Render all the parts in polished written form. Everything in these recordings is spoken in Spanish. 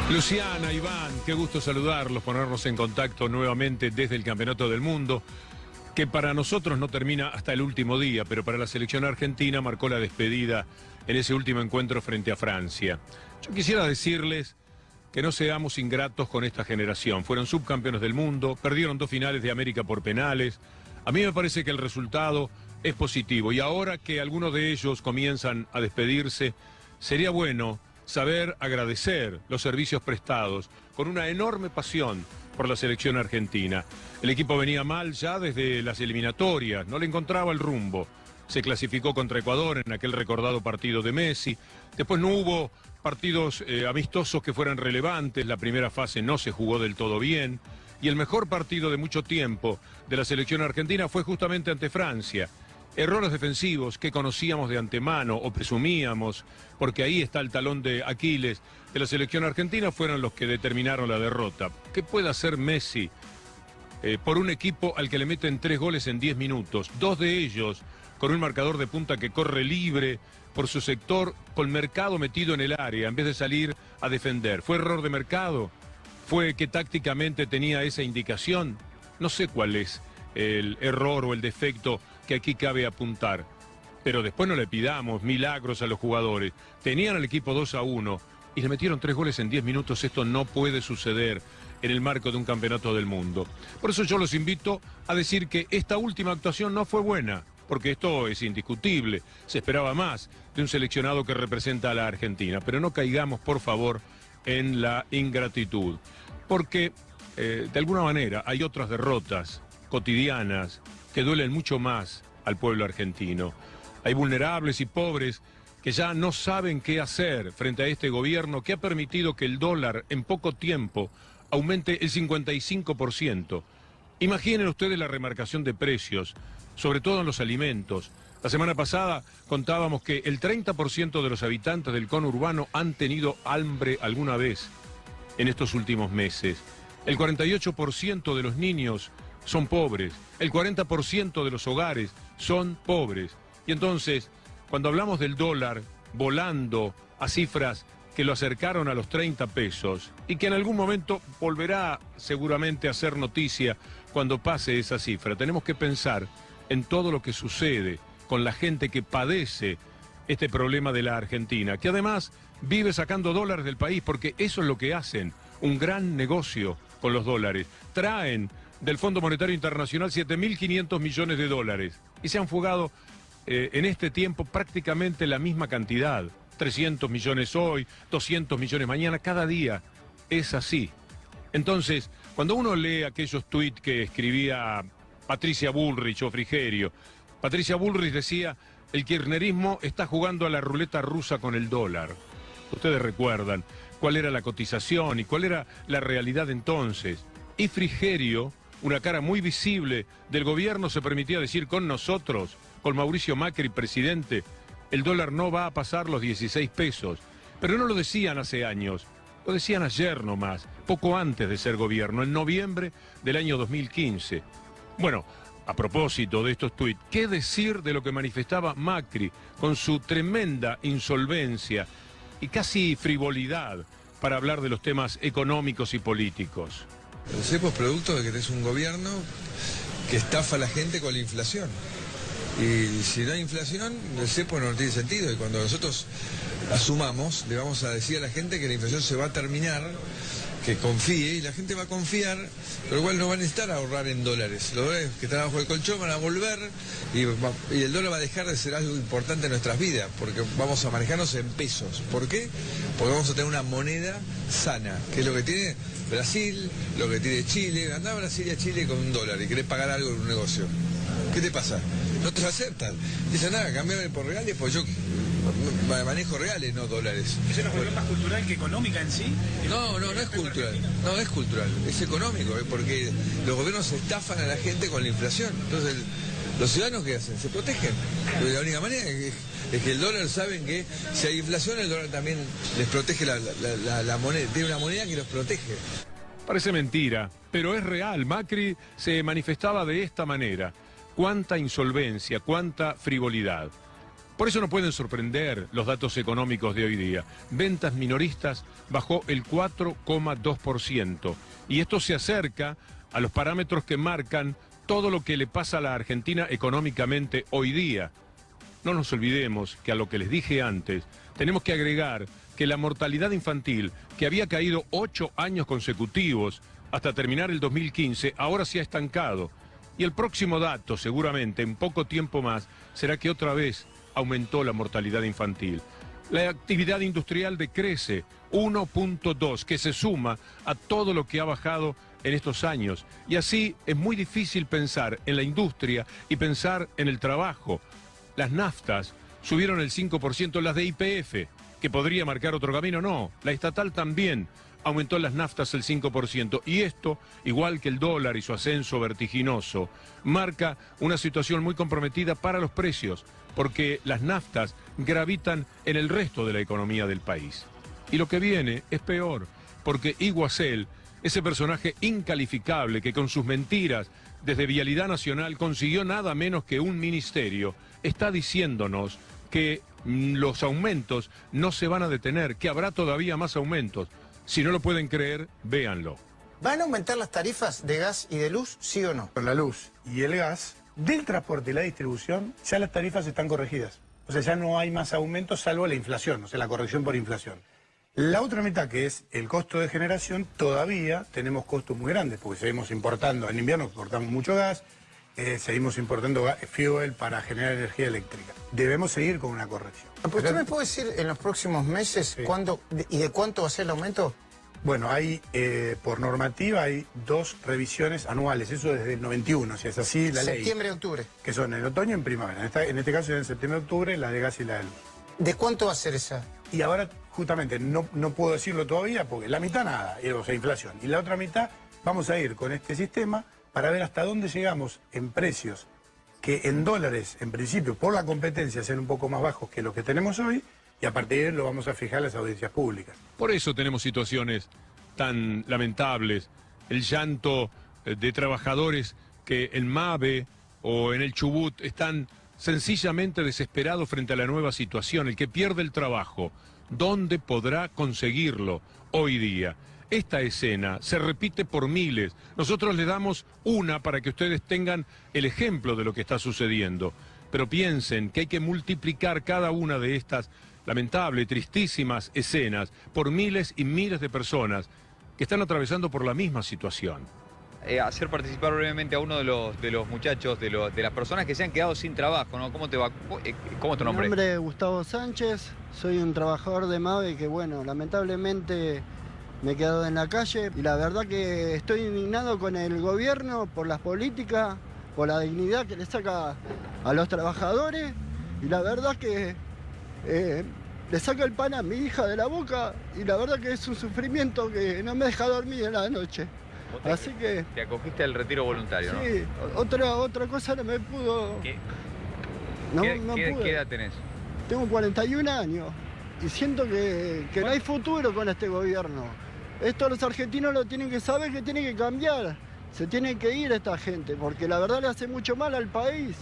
Luciana, Iván, qué gusto saludarlos, ponernos en contacto nuevamente desde el Campeonato del Mundo, que para nosotros no termina hasta el último día, pero para la selección argentina marcó la despedida en ese último encuentro frente a Francia. Yo quisiera decirles que no seamos ingratos con esta generación. Fueron subcampeones del mundo, perdieron 2 finales de América por penales. A mí me parece que el resultado es positivo y ahora que algunos de ellos comienzan a despedirse, sería bueno saber agradecer los servicios prestados con una enorme pasión por la selección argentina. El equipo venía mal ya desde las eliminatorias, no le encontraba el rumbo. Se clasificó contra Ecuador en aquel recordado partido de Messi. Después no hubo partidos amistosos que fueran relevantes, la primera fase no se jugó del todo bien. Y el mejor partido de mucho tiempo de la selección argentina fue justamente ante Francia. Errores defensivos que conocíamos de antemano o presumíamos, porque ahí está el talón de Aquiles de la selección argentina, fueron los que determinaron la derrota. ¿Qué puede hacer Messi por un equipo al que le meten 3 goles en 10 minutos? 2 de ellos con un marcador de punta que corre libre por su sector, con Mercado metido en el área en vez de salir a defender. ¿Fue error de Mercado? ¿Fue que tácticamente tenía esa indicación? No sé cuál es el error o el defecto que aquí cabe apuntar. Pero después no le pidamos milagros a los jugadores. Tenían al equipo 2-1 y le metieron 3 goles en 10 minutos. Esto no puede suceder en el marco de un campeonato del mundo. Por eso yo los invito a decir que esta última actuación no fue buena, porque esto es indiscutible. Se esperaba más de un seleccionado que representa a la Argentina. Pero no caigamos, por favor, en la ingratitud. Porque, de alguna manera, hay otras derrotas cotidianas que duelen mucho más al pueblo argentino. Hay vulnerables y pobres que ya no saben qué hacer frente a este gobierno que ha permitido que el dólar en poco tiempo aumente el 55%. Imaginen ustedes la remarcación de precios, sobre todo en los alimentos. La semana pasada contábamos que el 30% de los habitantes del conurbano han tenido hambre alguna vez en estos últimos meses. El 48% de los niños son pobres, el 40% de los hogares son pobres. Y entonces, cuando hablamos del dólar volando a cifras que lo acercaron a los 30 pesos y que en algún momento volverá seguramente a ser noticia cuando pase esa cifra, tenemos que pensar en todo lo que sucede con la gente que padece este problema de la Argentina, que además vive sacando dólares del país, porque eso es lo que hacen, un gran negocio con los dólares. Traen del Fondo Monetario Internacional 7.500 millones de dólares y se han fugado en este tiempo prácticamente la misma cantidad. 300 millones hoy, 200 millones mañana, cada día es así. Entonces, cuando uno lee aquellos tuits que escribía Patricia Bullrich o Frigerio, Patricia Bullrich decía: el kirchnerismo está jugando a la ruleta rusa con el dólar. Ustedes recuerdan cuál era la cotización y cuál era la realidad entonces. Y Frigerio, una cara muy visible del gobierno, se permitía decir: con nosotros, con Mauricio Macri presidente, el dólar no va a pasar los 16 pesos. Pero no lo decían hace años, lo decían ayer nomás, poco antes de ser gobierno, en noviembre del año 2015. Bueno, a propósito de estos tuits, ¿qué decir de lo que manifestaba Macri con su tremenda insolvencia y casi frivolidad para hablar de los temas económicos y políticos? El cepo es producto de que tenés un gobierno que estafa a la gente con la inflación. Y si no hay inflación, el cepo no tiene sentido. Y cuando nosotros asumamos, le vamos a decir a la gente que la inflación se va a terminar, que confíe, y la gente va a confiar, pero igual no va a necesitar ahorrar en dólares. Los dólares que están abajo del colchón van a volver y el dólar va a dejar de ser algo importante en nuestras vidas, porque vamos a manejarnos en pesos. ¿Por qué? Porque vamos a tener una moneda sana, que es lo que tiene Brasil, lo que tiene Chile. Andá a Brasil y a Chile con $1 y querés pagar algo en un negocio. ¿Qué te pasa? No te lo aceptan. Dicen: nada, cambiame por reales, pues yo manejo reales, no dólares. ¿Eso no es más cultural que económica en sí? No es cultural. No es cultural, es económico, porque los gobiernos estafan a la gente con la inflación. Entonces, ¿los ciudadanos qué hacen? Se protegen. La única manera es que el dólar, saben que si hay inflación, el dólar también les protege la moneda. Tiene una moneda que los protege. Parece mentira, pero es real. Macri se manifestaba de esta manera. Cuánta insolvencia, cuánta frivolidad. Por eso no pueden sorprender los datos económicos de hoy día. Ventas minoristas bajó el 4,2%. Y esto se acerca a los parámetros que marcan todo lo que le pasa a la Argentina económicamente hoy día. No nos olvidemos que a lo que les dije antes, tenemos que agregar que la mortalidad infantil, que había caído 8 años consecutivos hasta terminar el 2015, ahora se ha estancado. Y el próximo dato, seguramente, en poco tiempo más, será que otra vez aumentó la mortalidad infantil. La actividad industrial decrece 1,2, que se suma a todo lo que ha bajado en estos años. Y así es muy difícil pensar en la industria y pensar en el trabajo. Las naftas subieron el 5%, las de YPF, que podría marcar otro camino, no. La estatal también aumentó las naftas el 5%. Y esto, igual que el dólar y su ascenso vertiginoso, marca una situación muy comprometida para los precios, porque las naftas gravitan en el resto de la economía del país. Y lo que viene es peor, porque Iguacel, ese personaje incalificable que con sus mentiras desde Vialidad Nacional consiguió nada menos que un ministerio, está diciéndonos que los aumentos no se van a detener, que habrá todavía más aumentos. Si no lo pueden creer, véanlo. ¿Van a aumentar las tarifas de gas y de luz, sí o no? Con la luz y el gas, del transporte y la distribución, ya las tarifas están corregidas. O sea, ya no hay más aumentos salvo la inflación, o sea, la corrección por inflación. La otra mitad, que es el costo de generación, todavía tenemos costos muy grandes, porque seguimos importando, en invierno exportamos mucho gas, seguimos importando fuel para generar energía eléctrica. Debemos seguir con una corrección. ¿Pero usted me puede decir en los próximos meses cuándo y de cuánto va a ser el aumento? Bueno, hay, por normativa, hay 2 revisiones anuales, eso desde el 91, si es así la ley. Septiembre y octubre. Que son en otoño y en primavera. En este caso es en septiembre y octubre, la de gas y la de luz. ¿De cuánto va a ser esa? Y ahora, justamente, no puedo decirlo todavía, porque la mitad nada, o sea, inflación. Y la otra mitad, vamos a ir con este sistema para ver hasta dónde llegamos en precios que en dólares, en principio, por la competencia, sean un poco más bajos que los que tenemos hoy, y a partir de ahí lo vamos a fijar en las audiencias públicas. Por eso tenemos situaciones tan lamentables, el llanto de trabajadores que en MAVE o en el Chubut están sencillamente desesperados frente a la nueva situación. El que pierde el trabajo, ¿dónde podrá conseguirlo hoy día? Esta escena se repite por miles. Nosotros le damos una para que ustedes tengan el ejemplo de lo que está sucediendo. Pero piensen que hay que multiplicar cada una de estas lamentables, tristísimas escenas por miles y miles de personas que están atravesando por la misma situación. Hacer participar brevemente a uno de los muchachos, de las personas que se han quedado sin trabajo, ¿no? ¿Cómo te va? ¿Cómo es tu nombre? Mi nombre es Gustavo Sánchez, soy un trabajador de MAVE que, bueno, lamentablemente me he quedado en la calle y la verdad que estoy indignado con el gobierno por las políticas, por la dignidad que le saca a los trabajadores y la verdad que le saca el pan a mi hija de la boca y la verdad que es un sufrimiento que no me deja dormir en la noche. Así que... Te acogiste al retiro voluntario, ¿no? Sí, otra cosa no me pudo... ¿Qué edad tenés? Tengo 41 años y siento que no hay futuro con este gobierno. Esto los argentinos lo tienen que saber, que tiene que cambiar. Se tiene que ir esta gente, porque la verdad le hace mucho mal al país.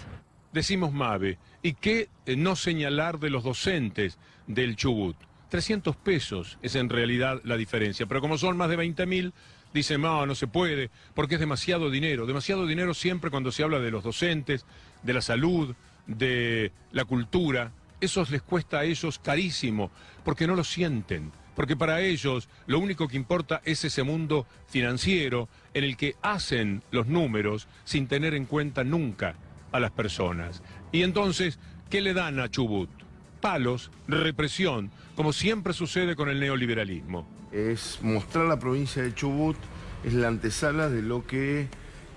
Decimos MAVE, ¿y qué no señalar de los docentes del Chubut? 300 pesos es en realidad la diferencia, pero como son más de 20.000, dicen, no se puede, porque es demasiado dinero siempre cuando se habla de los docentes, de la salud, de la cultura. Eso les cuesta a ellos carísimo, porque no lo sienten. Porque para ellos lo único que importa es ese mundo financiero en el que hacen los números sin tener en cuenta nunca a las personas. Y entonces, ¿qué le dan a Chubut? Palos, represión, como siempre sucede con el neoliberalismo. Es mostrar la provincia de Chubut, es la antesala de lo que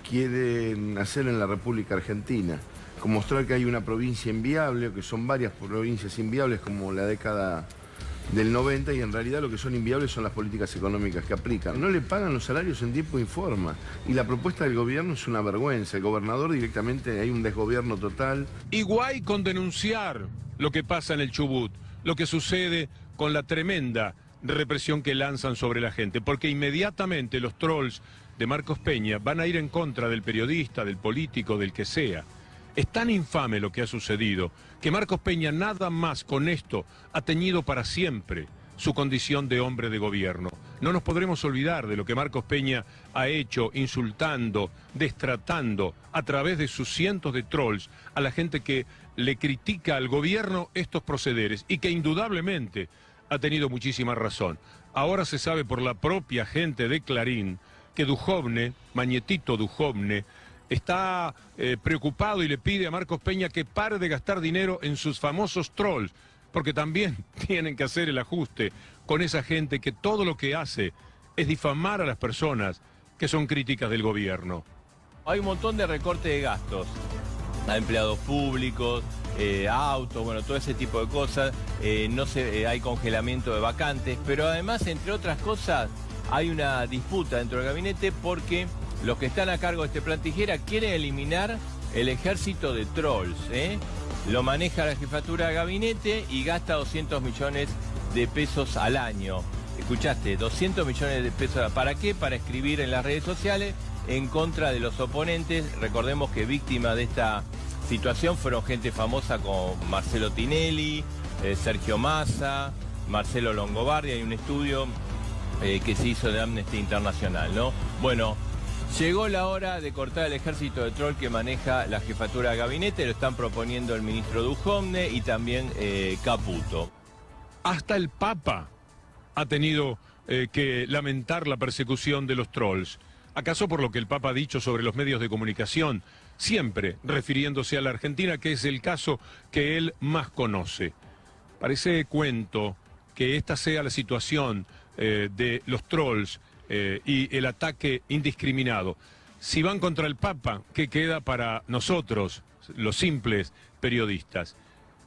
quieren hacer en la República Argentina. Con mostrar que hay una provincia inviable, o que son varias provincias inviables como la década del 90 y en realidad lo que son inviables son las políticas económicas que aplican. No le pagan los salarios en tiempo y forma y la propuesta del gobierno es una vergüenza. El gobernador directamente, hay un desgobierno total. Igual con denunciar lo que pasa en el Chubut, lo que sucede con la tremenda represión que lanzan sobre la gente, porque inmediatamente los trolls de Marcos Peña van a ir en contra del periodista, del político, del que sea. Es tan infame lo que ha sucedido que Marcos Peña nada más con esto ha teñido para siempre su condición de hombre de gobierno. No nos podremos olvidar de lo que Marcos Peña ha hecho insultando, destratando a través de sus cientos de trolls a la gente que le critica al gobierno estos procederes y que indudablemente ha tenido muchísima razón. Ahora se sabe por la propia gente de Clarín que Dujovne, Mañetito Dujovne, está preocupado y le pide a Marcos Peña que pare de gastar dinero en sus famosos trolls, porque también tienen que hacer el ajuste con esa gente que todo lo que hace es difamar a las personas que son críticas del gobierno. Hay un montón de recorte de gastos a empleados públicos, autos, bueno, todo ese tipo de cosas. Hay congelamiento de vacantes, pero además, entre otras cosas, hay una disputa dentro del gabinete porque los que están a cargo de este plan Tijera quieren eliminar el ejército de trolls, Lo maneja la jefatura de gabinete y gasta 200 millones de pesos al año. Escuchaste, 200 millones de pesos. ¿Para qué? Para escribir en las redes sociales en contra de los oponentes. Recordemos que víctimas de esta situación fueron gente famosa como Marcelo Tinelli, Sergio Massa, Marcelo Longobardi. Hay un estudio que se hizo de Amnesty Internacional, ¿no? Bueno, llegó la hora de cortar el ejército de troll que maneja la jefatura de gabinete. Lo están proponiendo el ministro Dujovne y también Caputo. Hasta el Papa ha tenido que lamentar la persecución de los trolls. ¿Acaso por lo que el Papa ha dicho sobre los medios de comunicación? Siempre refiriéndose a la Argentina, que es el caso que él más conoce. Parece cuento que esta sea la situación de los trolls y el ataque indiscriminado. Si van contra el Papa, ¿qué queda para nosotros, los simples periodistas?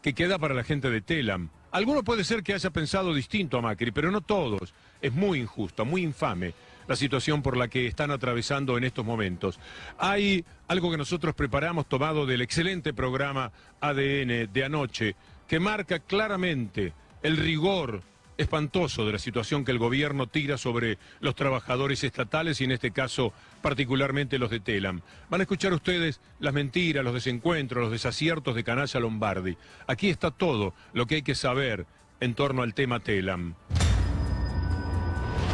¿Qué queda para la gente de Telam? Alguno puede ser que haya pensado distinto a Macri, pero no todos. Es muy injusto, muy infame la situación por la que están atravesando en estos momentos. Hay algo que nosotros preparamos tomado del excelente programa ADN de anoche, que marca claramente el rigor espantoso de la situación que el gobierno tira sobre los trabajadores estatales y en este caso particularmente los de Telam. Van a escuchar ustedes las mentiras, los desencuentros, los desaciertos de Canalla Lombardi. Aquí está todo lo que hay que saber en torno al tema Telam.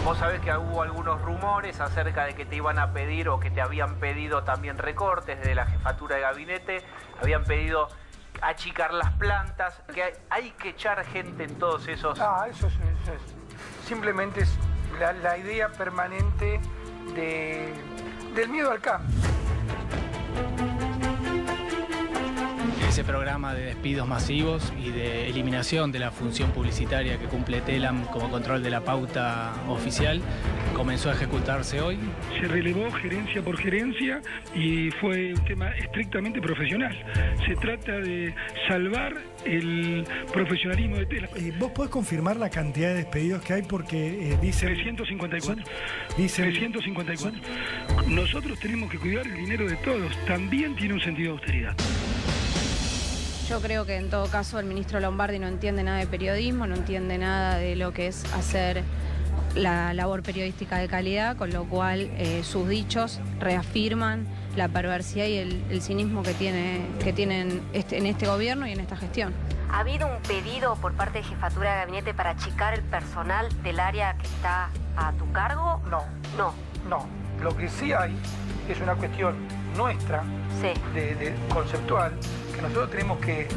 Vos sabés que hubo algunos rumores acerca de que te iban a pedir o que te habían pedido también recortes desde la jefatura de gabinete, habían pedido achicar las plantas, que hay que echar gente en todos esos... Eso es simplemente es la idea permanente del miedo al cambio. Ese programa de despidos masivos y de eliminación de la función publicitaria que cumple Telam como control de la pauta oficial comenzó a ejecutarse hoy. Se relevó gerencia por gerencia y fue un tema estrictamente profesional. Se trata de salvar el profesionalismo de Telam. ¿Vos podés confirmar la cantidad de despedidos que hay? Porque dice 354. Dice 354. Nosotros tenemos que cuidar el dinero de todos. También tiene un sentido de austeridad. Yo creo que en todo caso el ministro Lombardi no entiende nada de periodismo, no entiende nada de lo que es hacer la labor periodística de calidad, con lo cual sus dichos reafirman la perversidad y el cinismo que tienen en este gobierno y en esta gestión. ¿Ha habido un pedido por parte de Jefatura de Gabinete para achicar el personal del área que está a tu cargo? No. Lo que sí hay es una cuestión nuestra, de conceptual, que nosotros tenemos que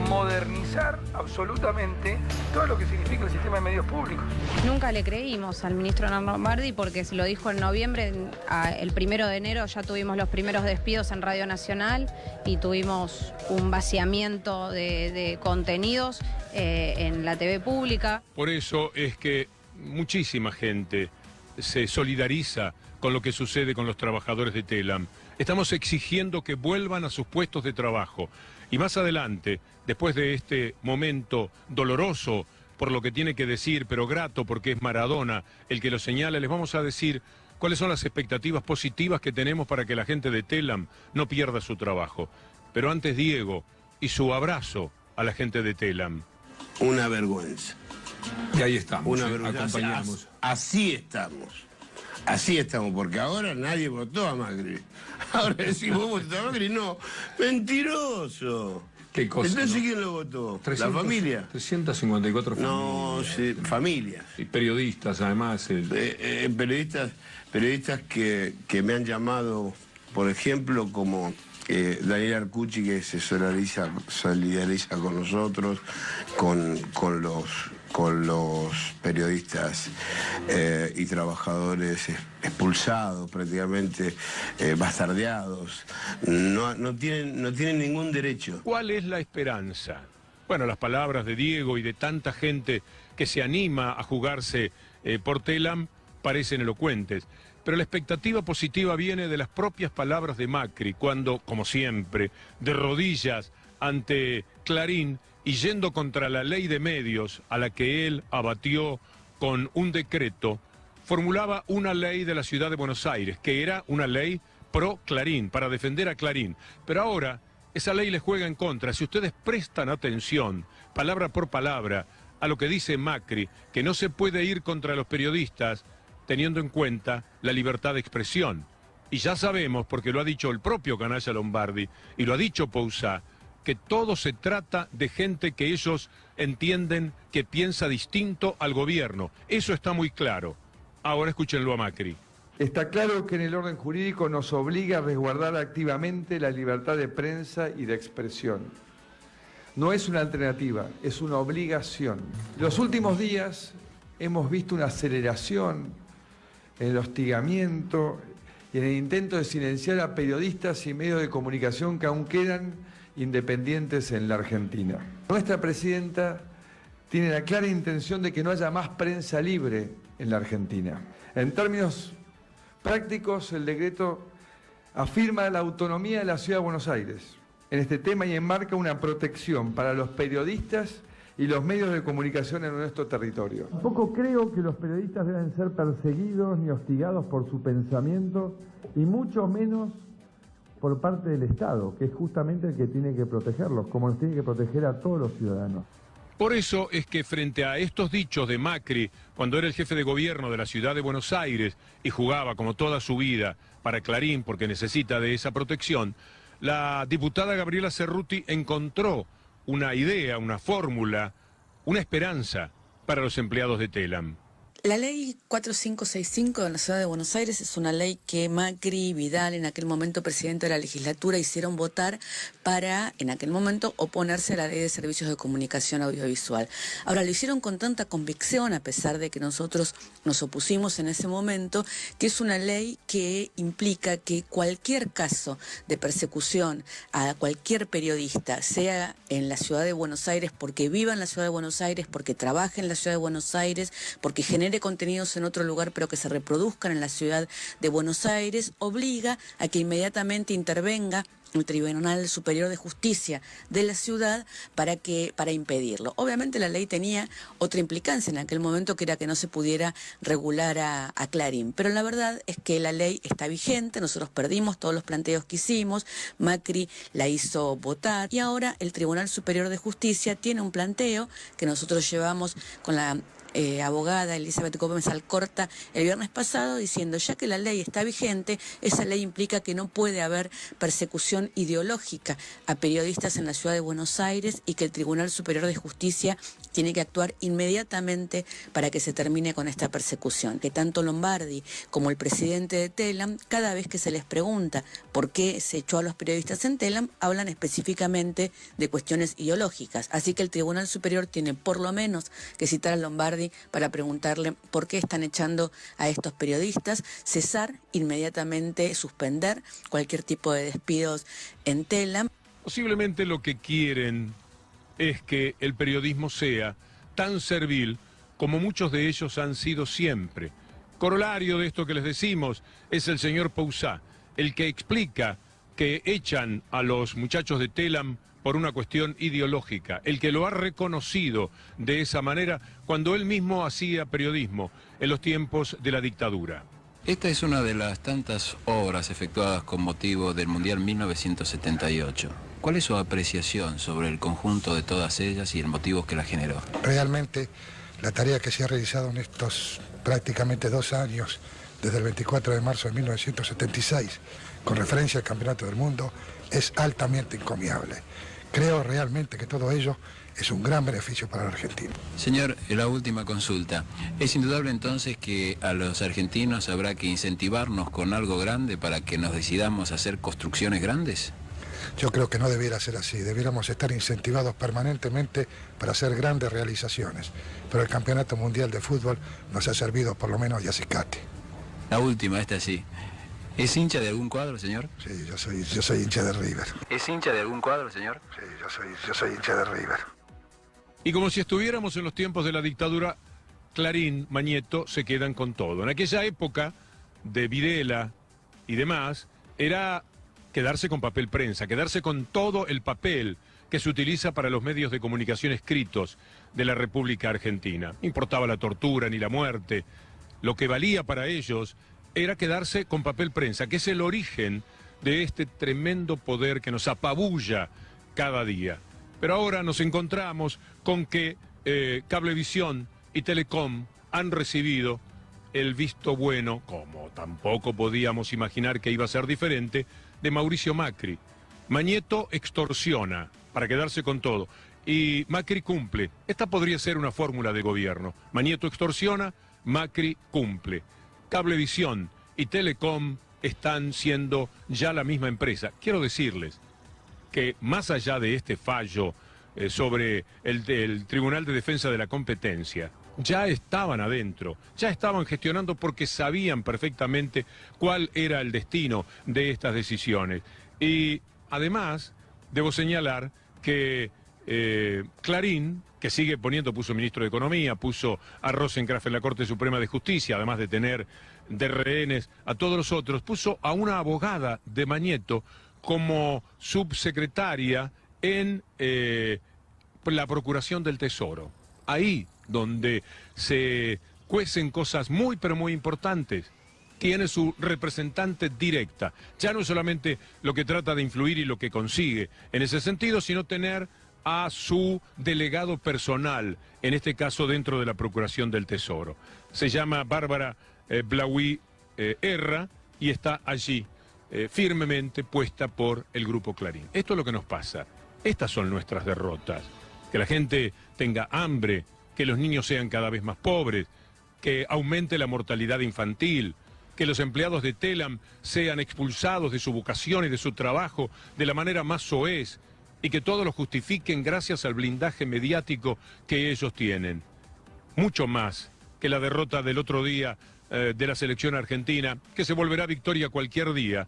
modernizar absolutamente todo lo que significa el sistema de medios públicos. Nunca le creímos al ministro Lombardi porque se lo dijo en noviembre, el 1 de enero ya tuvimos los primeros despidos en Radio Nacional y tuvimos un vaciamiento de contenidos en la TV pública. Por eso es que muchísima gente se solidariza con lo que sucede con los trabajadores de Telam. Estamos exigiendo que vuelvan a sus puestos de trabajo. Y más adelante, después de este momento doloroso por lo que tiene que decir, pero grato porque es Maradona el que lo señala, les vamos a decir cuáles son las expectativas positivas que tenemos para que la gente de Telam no pierda su trabajo. Pero antes Diego y su abrazo a la gente de Telam. Una vergüenza. Y ahí estamos, Una vergüenza. acompañamos. Así estamos, porque ahora nadie votó a Macri. Ahora decimos, ¿vota Macri? No, mentiroso. ¿Qué cosa? Entonces, ¿quién lo votó? ¿La familia? 354 familias. No, sí, familias. Y periodistas, además. Periodistas que me han llamado, por ejemplo, como Daniel Arcucci, que se solidariza con nosotros, con los periodistas y trabajadores expulsados, prácticamente bastardeados. No tienen ningún derecho. ¿Cuál es la esperanza? Bueno, las palabras de Diego y de tanta gente que se anima a jugarse por Telam parecen elocuentes, pero la expectativa positiva viene de las propias palabras de Macri, cuando, como siempre, de rodillas ante Clarín y yendo contra la ley de medios a la que él abatió con un decreto, formulaba una ley de la ciudad de Buenos Aires, que era una ley pro Clarín, para defender a Clarín. Pero ahora esa ley le juega en contra. Si ustedes prestan atención, palabra por palabra, a lo que dice Macri, que no se puede ir contra los periodistas teniendo en cuenta la libertad de expresión. Y ya sabemos, porque lo ha dicho el propio canalla Lombardi y lo ha dicho Poussaint, que todo se trata de gente que ellos entienden que piensa distinto al gobierno. Eso está muy claro. Ahora escúchenlo a Macri. Está claro que en el orden jurídico nos obliga a resguardar activamente la libertad de prensa y de expresión. No es una alternativa, es una obligación. Los últimos días hemos visto una aceleración en el hostigamiento y en el intento de silenciar a periodistas y medios de comunicación que aún quedan independientes en la Argentina. Nuestra presidenta tiene la clara intención de que no haya más prensa libre en la Argentina. En términos prácticos, el decreto afirma la autonomía de la Ciudad de Buenos Aires en este tema y enmarca una protección para los periodistas y los medios de comunicación en nuestro territorio. Tampoco creo que los periodistas deben ser perseguidos ni hostigados por su pensamiento y mucho menos por parte del Estado, que es justamente el que tiene que protegerlos, como nos tiene que proteger a todos los ciudadanos. Por eso es que frente a estos dichos de Macri, cuando era el jefe de gobierno de la ciudad de Buenos Aires y jugaba como toda su vida para Clarín porque necesita de esa protección, la diputada Gabriela Cerruti encontró una idea, una fórmula, una esperanza para los empleados de Telam. La ley 4565 de la Ciudad de Buenos Aires es una ley que Macri y Vidal, en aquel momento presidente de la legislatura, hicieron votar para, en aquel momento, oponerse a la ley de servicios de comunicación audiovisual. Ahora, lo hicieron con tanta convicción, a pesar de que nosotros nos opusimos en ese momento, que es una ley que implica que cualquier caso de persecución a cualquier periodista, sea en la Ciudad de Buenos Aires, porque viva en la Ciudad de Buenos Aires, porque trabaje en la Ciudad de Buenos Aires, porque genere contenidos en otro lugar pero que se reproduzcan en la Ciudad de Buenos Aires, obliga a que inmediatamente intervenga el Tribunal Superior de Justicia de la ciudad para impedirlo. Obviamente la ley tenía otra implicancia en aquel momento, que era que no se pudiera regular a Clarín, pero la verdad es que la ley está vigente. Nosotros perdimos todos los planteos que hicimos, Macri la hizo votar y ahora el Tribunal Superior de Justicia tiene un planteo que nosotros llevamos con la abogada Elizabeth Gómez Alcorta el viernes pasado, diciendo ya que la ley está vigente, esa ley implica que no puede haber persecución ideológica a periodistas en la Ciudad de Buenos Aires y que el Tribunal Superior de Justicia tiene que actuar inmediatamente para que se termine con esta persecución. Que tanto Lombardi como el presidente de Telam, cada vez que se les pregunta por qué se echó a los periodistas en Telam, hablan específicamente de cuestiones ideológicas. Así que el Tribunal Superior tiene por lo menos que citar a Lombardi para preguntarle por qué están echando a estos periodistas, cesar inmediatamente, suspender cualquier tipo de despidos en Telam. Posiblemente lo que quieren es que el periodismo sea tan servil como muchos de ellos han sido siempre. Corolario de esto que les decimos es el señor Poussaint, el que explica que echan a los muchachos de Telam por una cuestión ideológica, el que lo ha reconocido de esa manera cuando él mismo hacía periodismo en los tiempos de la dictadura. Esta es una de las tantas obras efectuadas con motivo del Mundial 1978. ¿Cuál es su apreciación sobre el conjunto de todas ellas y el motivo que la generó? Realmente la tarea que se ha realizado en estos prácticamente 2 años desde el 24 de marzo de 1976, con referencia al Campeonato del Mundo, es altamente encomiable. Creo realmente que todo ello es un gran beneficio para la Argentina. Señor, la última consulta. ¿Es indudable entonces que a los argentinos habrá que incentivarnos con algo grande para que nos decidamos a hacer construcciones grandes? Yo creo que no debiera ser así, debiéramos estar incentivados permanentemente para hacer grandes realizaciones, pero el Campeonato Mundial de Fútbol nos ha servido por lo menos de acicate. La última, esta sí. ¿Es hincha de algún cuadro, señor? Sí, yo soy hincha de River. ¿Es hincha de algún cuadro, señor? Sí, yo soy hincha de River. Y como si estuviéramos en los tiempos de la dictadura, Clarín, Mañeto se quedan con todo. En aquella época de Videla y demás, era quedarse con papel prensa, quedarse con todo el papel que se utiliza para los medios de comunicación escritos de la República Argentina. No importaba la tortura ni la muerte. Lo que valía para ellos era quedarse con papel prensa, que es el origen de este tremendo poder que nos apabulla cada día. Pero ahora nos encontramos con que Cablevisión y Telecom han recibido el visto bueno, como tampoco podíamos imaginar que iba a ser diferente, de Mauricio Macri. Mañeto extorsiona para quedarse con todo y Macri cumple. Esta podría ser una fórmula de gobierno. Mañeto extorsiona, Macri cumple. Cablevisión y Telecom están siendo ya la misma empresa. Quiero decirles que más allá de este fallo sobre el Tribunal de Defensa de la Competencia, ya estaban adentro, ya estaban gestionando porque sabían perfectamente cuál era el destino de estas decisiones. Y además, debo señalar que Clarín, que sigue puso ministro de Economía, puso a Rosenkrantz en la Corte Suprema de Justicia, además de tener de rehenes a todos los otros, puso a una abogada de Mañeto como subsecretaria en la Procuración del Tesoro. Ahí donde se cuecen cosas muy pero muy importantes. Tiene su representante directa. Ya no es solamente lo que trata de influir y lo que consigue en ese sentido, sino tener a su delegado personal, en este caso dentro de la Procuración del Tesoro. Se llama Bárbara Blauí Erra y está allí firmemente puesta por el Grupo Clarín. Esto es lo que nos pasa. Estas son nuestras derrotas. Que la gente tenga hambre, que los niños sean cada vez más pobres, que aumente la mortalidad infantil, que los empleados de Telam sean expulsados de su vocación y de su trabajo de la manera más soez y que todos lo justifiquen gracias al blindaje mediático que ellos tienen. Mucho más que la derrota del otro día de la selección argentina, que se volverá victoria cualquier día.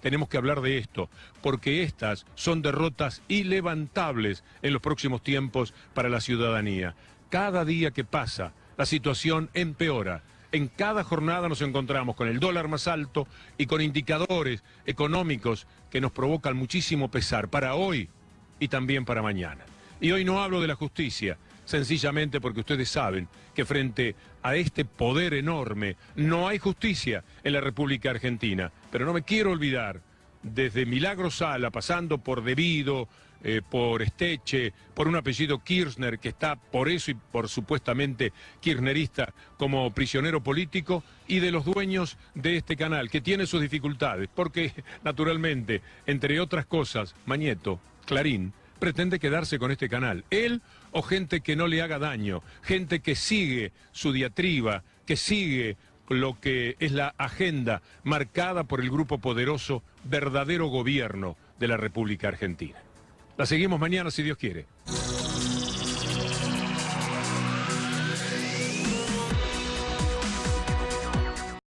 Tenemos que hablar de esto, porque estas son derrotas ilevantables en los próximos tiempos para la ciudadanía. Cada día que pasa, la situación empeora. En cada jornada nos encontramos con el dólar más alto y con indicadores económicos que nos provocan muchísimo pesar para hoy y también para mañana. Y hoy no hablo de la justicia, sencillamente porque ustedes saben que frente a este poder enorme no hay justicia en la República Argentina. Pero no me quiero olvidar, desde Milagro Sala, pasando por Devido, por Esteche, por un apellido Kirchner, que está por eso y por supuestamente kirchnerista como prisionero político, y de los dueños de este canal, que tiene sus dificultades, porque naturalmente, entre otras cosas, Mañeto, Clarín, pretende quedarse con este canal. Él o gente que no le haga daño, gente que sigue su diatriba, que sigue lo que es la agenda marcada por el grupo poderoso, verdadero gobierno de la República Argentina. La seguimos mañana si Dios quiere.